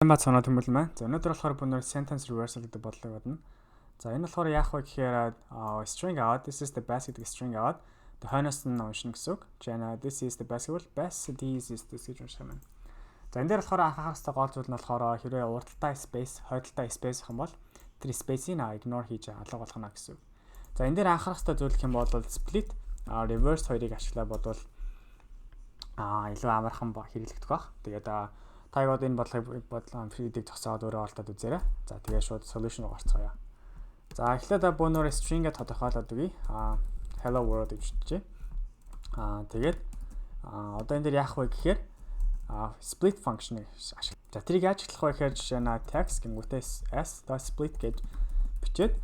Бат санаа тэмүүлэн маань. За өнөөдөр болохоор бүгд sentence reversal гэдэг бодлого бодно. За энэ болохоор яах вэ гэхээр string out, this is the best гэдэг string out. The хойноос нь уншина гэсэн үг. Жана this is the basketball, best this is this гэж унших юм. За энэ дээр болохоор анхаарах хэрэгтэй гол зүйл нь болохоор хэрвээ урталтай space, хойдолтой space гэх юм бол тэр space-ийг ignore хийж алга болгоно гэсэн үг. За энэ дээр анхаарах хэрэгтэй зүйл гэх юм бол split, reverse хоёрыг ашиглаа бодвол илүү амархан хэрэглэгдэх баг. Тэгээд тайгууд энэ бодлого фридийг зогсоод өөрөө олдоод үзээрэй. За тэгээд шууд solution руу гарцгаая. За эхлээд бөөнөр string-гээ тодорхойлоод үгэй. Hello world гэж бичиж. Тэгээд одоо энэ дээр яах вэ гэхээр split function-ыг ашиглах. За тэрийг яаж ашиглах вэ гэхээр жишээ нь text гингүүтээ s.split гэж бичээд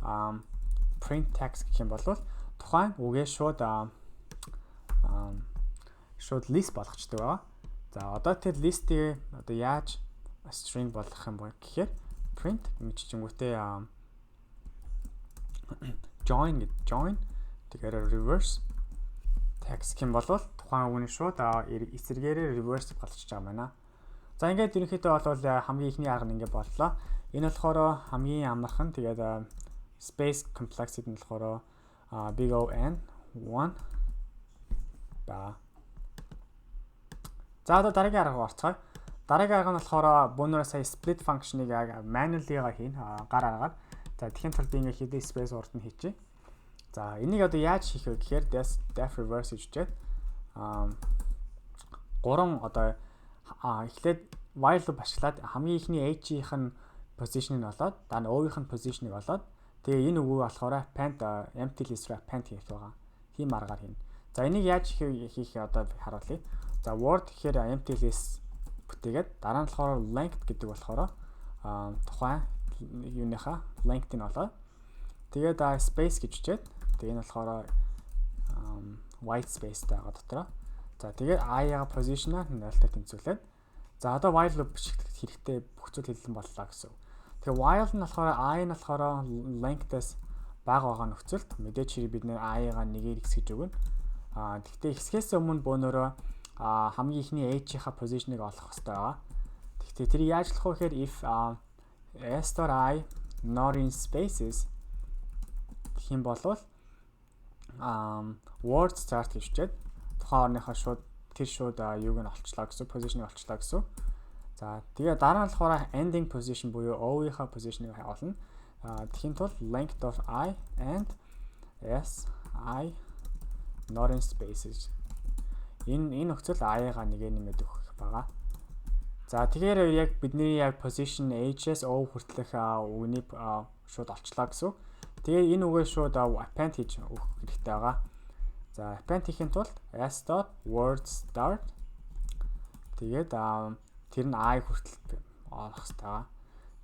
print text гэх юм бол тухайн үгээ шууд list болгочтой байгаа. За одоо тэр list-ийг одоо яаж string болгох юм бэ гэхээр print ингэж чингүүтээ join тэгэхээр reverse text гэх юм бол тухайн үгний шууд эсэргээрээ reverse болгочих байгаа байна. За ингээд ерөнхийдөө бол хамгийн ихний арга нь ингээд боллоо. Энэ болохоор хамгийн амархан тэгээд space complexity нь болохоор big O n 1 ба. За одоо дараагийн арга руу орцгоё. Дараагийн арга нь болохоор бөөнөрөө сая split function-ыг manually-га хийн гар аргаар. За тэгэхээр тул би ингээ хэдий space урд нь хийчихье. За энийг одоо яаж хийх вэ гэхээр def reverse гэж үчээд гурван одоо эхлээд while loop ашиглаад хамгийн ихний h-ийнх нь position-ыг олоод дараа нь o-ийнх нь position-ыг олоод тэгээ энэ үгөө болохоор append empty list руу append хийх байгаа. Тийм аргаар хийн. За энийг яаж хийх одоо харуулъя. За word гэхээр empty list бүтээгээд дараа нь болохоор length гэдэг болохоор тухайн юуныхаа length-ийг олоод тэгээд space гэж үчээд тэгээ энэ болохоор white space байгаа дотроо. За тэгээд i-га position-аа 0-тай тэнцвүүлээд за одоо while loop бичлэгт хэрэгтэй бүх зүйл хэлсэн боллоо гэсэн. Тэгээ while нь болохоор i нь болохоор length-ээс бага байгаа нөхцөлд мэдээж хэрэг бид нэр i-га 1-ээр x гэж өгнө. Гэхдээ x-ээс өмнө бөөнөрөө хамгийн ихний h-ийнхаа position-ыг олох хэрэгтэй байгаа. Гэхдээ тэр яаж болох вэ гэхээр if s.i not in spaces гэх юм бол word start гэж үчээд тухайн орныхаа шууд юуг нь олчлаа гэсэн position-ыг олчлаа гэсэн. За тэгээ дараа нь болохоор ending position буюу o-ийнхаа position-ыг олно. Тэгхийн тулд length of I and s.i not in spaces энэ нөхцөл i-га нэгэ нэмээд өгөх байгаа. За тэгэхээр яг бидний яг position h-с o хүртэлх үгнийг шууд олчлаа гэсэн. Тэгээ энэ үгээ шууд append хийж өгөх хэрэгтэй байгаа. За append хийхин тулд s.word start тэгээд тэр нь i хүртэл олох хэрэгтэй байгаа.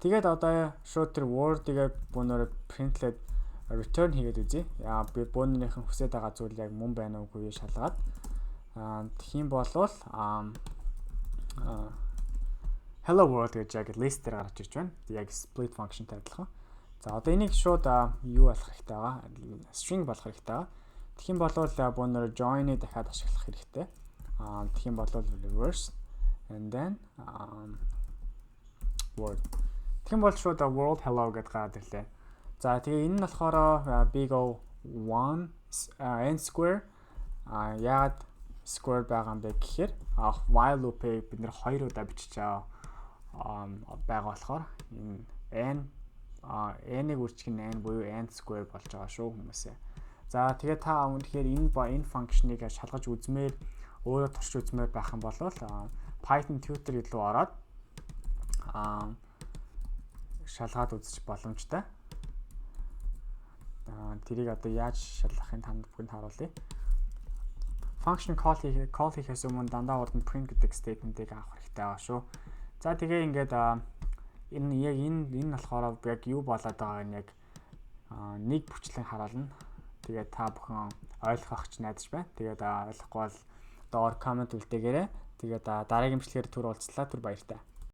Тэгээд одоо шууд тэр word-ийг бөөнөр printled return хийгээд үзье. Яа би бөөнөрийнх нь хүсэж байгаа зүйл яг мөн байна уугүй шалгаад тэгхийн болвол hello world гэж яг list дээр гарч ирж байна. Яг split function-тай адилхан. За одоо энийг шууд юу болох хэрэгтэй байгаа? String болох хэрэгтэй байгаа. Тэгхийн болвол бөөнөр join-ыг дахиад ашиглах хэрэгтэй. Тэгхийн болвол reverse and then word. Тэгхийн бол шууд world hello гэдээ гараад ирлээ. За тэгээ энэ нь болохоор big O 1 n square яагаад square байгаа юм бэ гэхээр while loop-ийг бид нэр 2 удаа бичиж байгаа болохоор энэ n-ийг үржих нь n буюу n square болж байгаа шүү хүмүүсээ. За тэгээ та үнэхээр энэ function-ыг шалгаж үзмээр өөрөө турш үзмээр байх юм бол Python tutor илүү ороод шалгаад үзэж боломжтой. Тэрийг одоо яаж шалгахын танд бүгд харуулъя. Function call хийхээс өмнө дандаа урд нь print гэдэг statement-ийг авах хэрэгтэй байгаа шүү. За тэгээ ингээд энэ болохоор яг юу болоод байгааг нь яг нэг бүчлэн харуулна. Тэгээд та бүхэн ойлгох ч найдаж байна. Тэгээд ойлгохгүй бол доор comment үлдээгээрэй. Тэгээд дараагийн бичлэгээр түр уулзлаа. Түр баяртай.